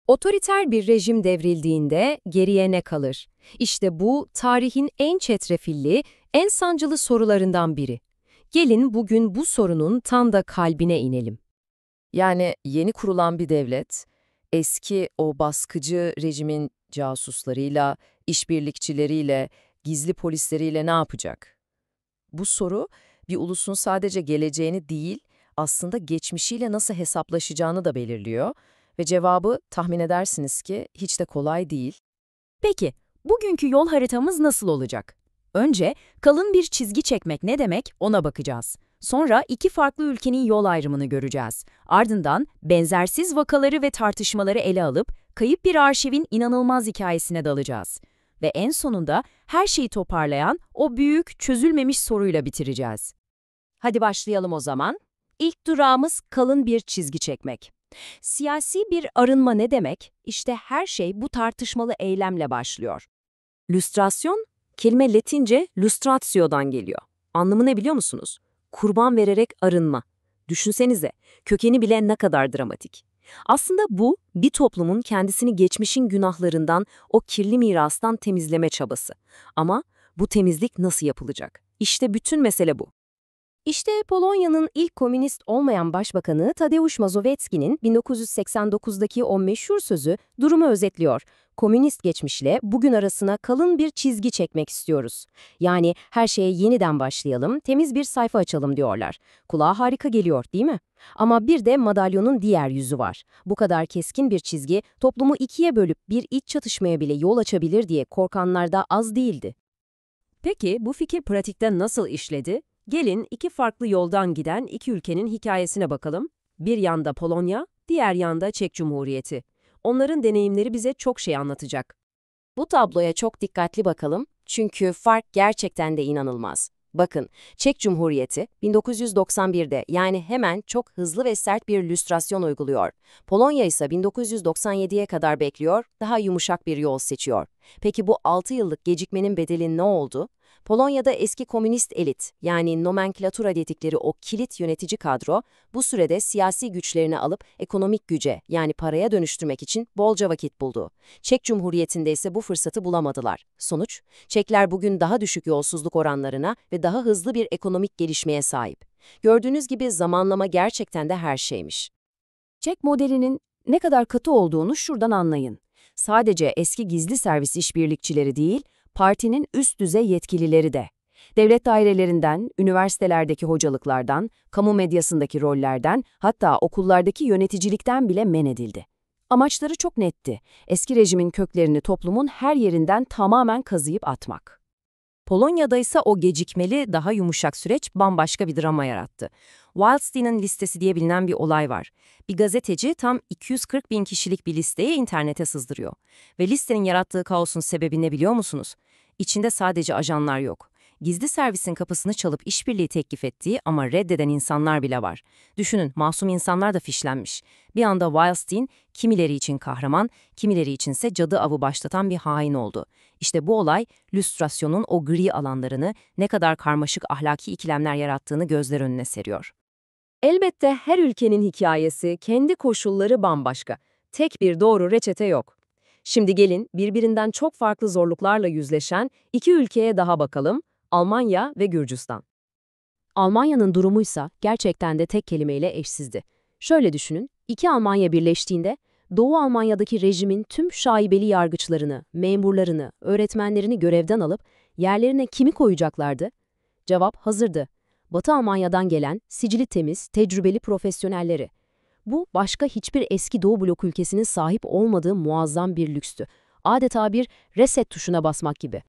Otoriter bir rejim devrildiğinde geriye ne kalır? İşte bu tarihin en çetrefilli, en sancılı sorularından biri. Gelin bugün bu sorunun tam da kalbine inelim. Yani yeni kurulan bir devlet, eski o baskıcı rejimin casuslarıyla, işbirlikçileriyle, gizli polisleriyle ne yapacak? Bu soru bir ulusun sadece geleceğini değil, aslında geçmişiyle nasıl hesaplaşacağını da belirliyor ve cevabı tahmin edersiniz ki hiç de kolay değil. Peki, bugünkü yol haritamız nasıl olacak? Önce kalın bir çizgi çekmek ne demek ona bakacağız. Sonra iki farklı ülkenin yol ayrımını göreceğiz. Ardından benzersiz vakaları ve tartışmaları ele alıp kayıp bir arşivin inanılmaz hikayesine dalacağız. Ve en sonunda her şeyi toparlayan o büyük çözülmemiş soruyla bitireceğiz. Hadi başlayalım o zaman. İlk durağımız kalın bir çizgi çekmek. Siyasi bir arınma ne demek? İşte her şey bu tartışmalı eylemle başlıyor. Lüstrasyon, kelime Latince lustratio'dan geliyor. Anlamı ne biliyor musunuz? Kurban vererek arınma. Düşünsenize, kökeni bile ne kadar dramatik. Aslında bu, bir toplumun kendisini geçmişin günahlarından, o kirli mirastan temizleme çabası. Ama bu temizlik nasıl yapılacak? İşte bütün mesele bu. İşte Polonya'nın ilk komünist olmayan başbakanı Tadeusz Mazowiecki'nin 1989'daki o meşhur sözü durumu özetliyor. Komünist geçmişle bugün arasına kalın bir çizgi çekmek istiyoruz. Yani her şeye yeniden başlayalım, temiz bir sayfa açalım diyorlar. Kulağa harika geliyor, değil mi? Ama bir de madalyonun diğer yüzü var. Bu kadar keskin bir çizgi toplumu ikiye bölüp bir iç çatışmaya bile yol açabilir diye korkanlar da az değildi. Peki bu fikir pratikte nasıl işledi? Gelin iki farklı yoldan giden iki ülkenin hikayesine bakalım. Bir yanda Polonya, diğer yanda Çek Cumhuriyeti. Onların deneyimleri bize çok şey anlatacak. Bu tabloya çok dikkatli bakalım çünkü fark gerçekten de inanılmaz. Bakın, Çek Cumhuriyeti 1991'de yani hemen çok hızlı ve sert bir lüstrasyon uyguluyor. Polonya ise 1997'ye kadar bekliyor, daha yumuşak bir yol seçiyor. Peki bu 6 yıllık gecikmenin bedeli ne oldu? Polonya'da eski komünist elit, yani nomenklatura dedikleri o kilit yönetici kadro, bu sürede siyasi güçlerini alıp ekonomik güce, yani paraya dönüştürmek için bolca vakit buldu. Çek Cumhuriyeti'nde ise bu fırsatı bulamadılar. Sonuç, Çekler bugün daha düşük yolsuzluk oranlarına ve daha hızlı bir ekonomik gelişmeye sahip. Gördüğünüz gibi zamanlama gerçekten de her şeymiş. Çek modelinin ne kadar katı olduğunu şuradan anlayın. Sadece eski gizli servis işbirlikçileri değil, partinin üst düzey yetkilileri de. Devlet dairelerinden, üniversitelerdeki hocalıklardan, kamu medyasındaki rollerden, hatta okullardaki yöneticilikten bile men edildi. Amaçları çok netti. Eski rejimin köklerini toplumun her yerinden tamamen kazıyıp atmak. Polonya'da ise o gecikmeli, daha yumuşak süreç bambaşka bir drama yarattı. Wildstein'in listesi diye bilinen bir olay var. Bir gazeteci tam 240 bin kişilik bir listeyi internete sızdırıyor. Ve listenin yarattığı kaosun sebebi ne biliyor musunuz? İçinde sadece ajanlar yok. Gizli servisin kapısını çalıp işbirliği teklif ettiği ama reddeden insanlar bile var. Düşünün, masum insanlar da fişlenmiş. Bir anda Wildstein, kimileri için kahraman, kimileri içinse cadı avı başlatan bir hain oldu. İşte bu olay, lüstrasyonun o gri alanlarını, ne kadar karmaşık ahlaki ikilemler yarattığını gözler önüne seriyor. Elbette her ülkenin hikayesi, kendi koşulları bambaşka. Tek bir doğru reçete yok. Şimdi gelin birbirinden çok farklı zorluklarla yüzleşen iki ülkeye daha bakalım, Almanya ve Gürcistan. Almanya'nın durumuysa gerçekten de tek kelimeyle eşsizdi. Şöyle düşünün, iki Almanya birleştiğinde Doğu Almanya'daki rejimin tüm şaibeli yargıçlarını, memurlarını, öğretmenlerini görevden alıp yerlerine kimi koyacaklardı? Cevap hazırdı. Batı Almanya'dan gelen, sicili temiz, tecrübeli profesyonelleri. Bu, başka hiçbir eski Doğu blok ülkesinin sahip olmadığı muazzam bir lükstü. Adeta bir reset tuşuna basmak gibi.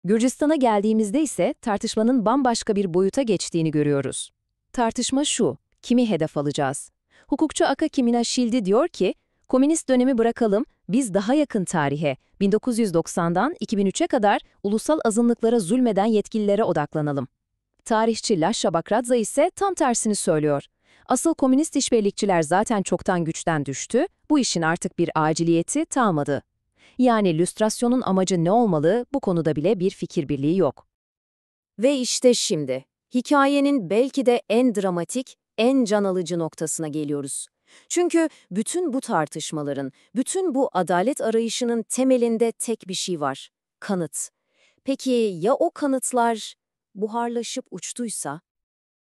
Gürcistan'a geldiğimizde ise tartışmanın bambaşka bir boyuta geçtiğini görüyoruz. Tartışma şu, kimi hedef alacağız? Hukukçu Aka Kiminaşildi diyor ki, komünist dönemi bırakalım, biz daha yakın tarihe, 1990'dan 2003'e kadar ulusal azınlıklara zulmeden yetkililere odaklanalım. Tarihçi Lasha Bakradze ise tam tersini söylüyor. Asıl komünist işbirlikçiler zaten çoktan güçten düştü, bu işin artık bir aciliyeti kalmadı. Yani lüstrasyonun amacı ne olmalı, bu konuda bile bir fikir birliği yok. Ve işte şimdi, hikayenin belki de en dramatik, en can alıcı noktasına geliyoruz. Çünkü bütün bu tartışmaların, bütün bu adalet arayışının temelinde tek bir şey var: kanıt. Peki ya o kanıtlar buharlaşıp uçtuysa?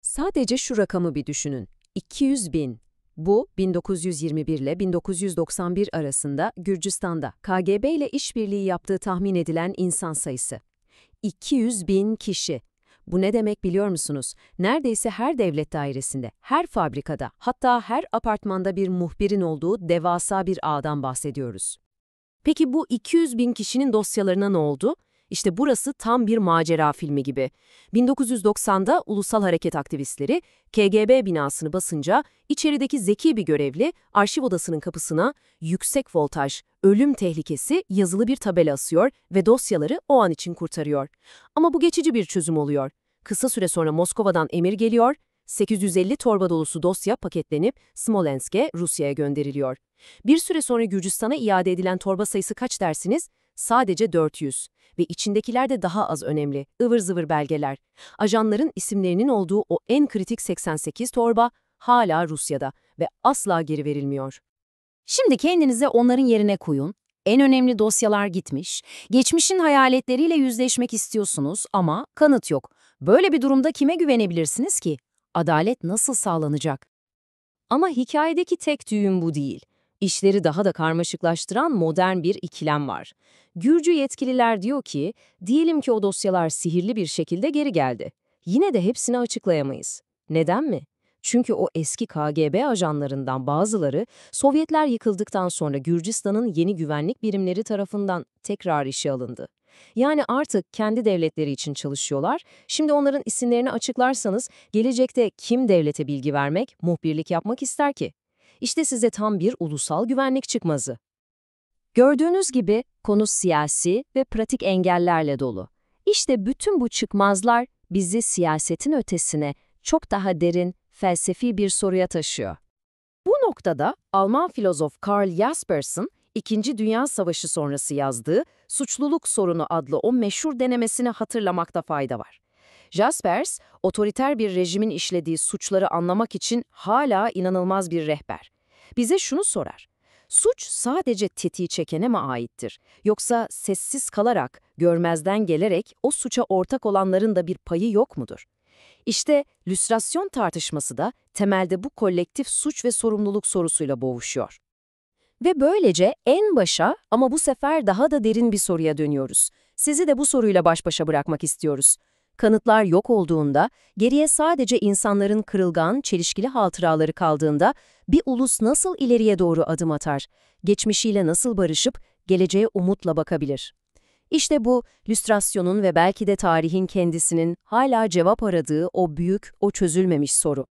Sadece şu rakamı bir düşünün. 200 bin. Bu 1921 ile 1991 arasında Gürcistan'da KGB ile işbirliği yaptığı tahmin edilen insan sayısı. 200 bin kişi. Bu ne demek biliyor musunuz? Neredeyse her devlet dairesinde, her fabrikada, hatta her apartmanda bir muhbirin olduğu devasa bir ağdan bahsediyoruz. Peki bu 200 bin kişinin dosyalarına ne oldu? İşte burası tam bir macera filmi gibi. 1990'da ulusal hareket aktivistleri KGB binasını basınca içerideki zeki bir görevli arşiv odasının kapısına "yüksek voltaj, ölüm tehlikesi" yazılı bir tabela asıyor ve dosyaları o an için kurtarıyor. Ama bu geçici bir çözüm oluyor. Kısa süre sonra Moskova'dan emir geliyor, 850 torba dolusu dosya paketlenip Smolensk'e, Rusya'ya gönderiliyor. Bir süre sonra Gürcistan'a iade edilen torba sayısı kaç dersiniz? Sadece 400. Ve içindekiler de daha az önemli, ıvır zıvır belgeler. Ajanların isimlerinin olduğu o en kritik 88 torba hala Rusya'da ve asla geri verilmiyor. Şimdi kendinize onların yerine koyun. En önemli dosyalar gitmiş. Geçmişin hayaletleriyle yüzleşmek istiyorsunuz ama kanıt yok. Böyle bir durumda kime güvenebilirsiniz ki? Adalet nasıl sağlanacak? Ama hikayedeki tek düğüm bu değil. İşleri daha da karmaşıklaştıran modern bir ikilem var. Gürcü yetkililer diyor ki, diyelim ki o dosyalar sihirli bir şekilde geri geldi. Yine de hepsini açıklayamayız. Neden mi? Çünkü o eski KGB ajanlarından bazıları Sovyetler yıkıldıktan sonra Gürcistan'ın yeni güvenlik birimleri tarafından tekrar işe alındı. Yani artık kendi devletleri için çalışıyorlar. Şimdi onların isimlerini açıklarsanız gelecekte kim devlete bilgi vermek, muhbirlik yapmak ister ki? İşte size tam bir ulusal güvenlik çıkmazı. Gördüğünüz gibi konu siyasi ve pratik engellerle dolu. İşte bütün bu çıkmazlar bizi siyasetin ötesine çok daha derin, felsefi bir soruya taşıyor. Bu noktada Alman filozof Karl Jaspers'ın İkinci Dünya Savaşı sonrası yazdığı Suçluluk Sorunu adlı o meşhur denemesini hatırlamakta fayda var. Jaspers, otoriter bir rejimin işlediği suçları anlamak için hala inanılmaz bir rehber. Bize şunu sorar: suç sadece tetiği çekene mi aittir? Yoksa sessiz kalarak, görmezden gelerek o suça ortak olanların da bir payı yok mudur? İşte lüstrasyon tartışması da temelde bu kolektif suç ve sorumluluk sorusuyla boğuşuyor. Ve böylece en başa ama bu sefer daha da derin bir soruya dönüyoruz. Sizi de bu soruyla baş başa bırakmak istiyoruz. Kanıtlar yok olduğunda, geriye sadece insanların kırılgan, çelişkili hatıraları kaldığında bir ulus nasıl ileriye doğru adım atar? Geçmişiyle nasıl barışıp geleceğe umutla bakabilir? İşte bu, lüstrasyonun ve belki de tarihin kendisinin hala cevap aradığı o büyük, o çözülmemiş soru.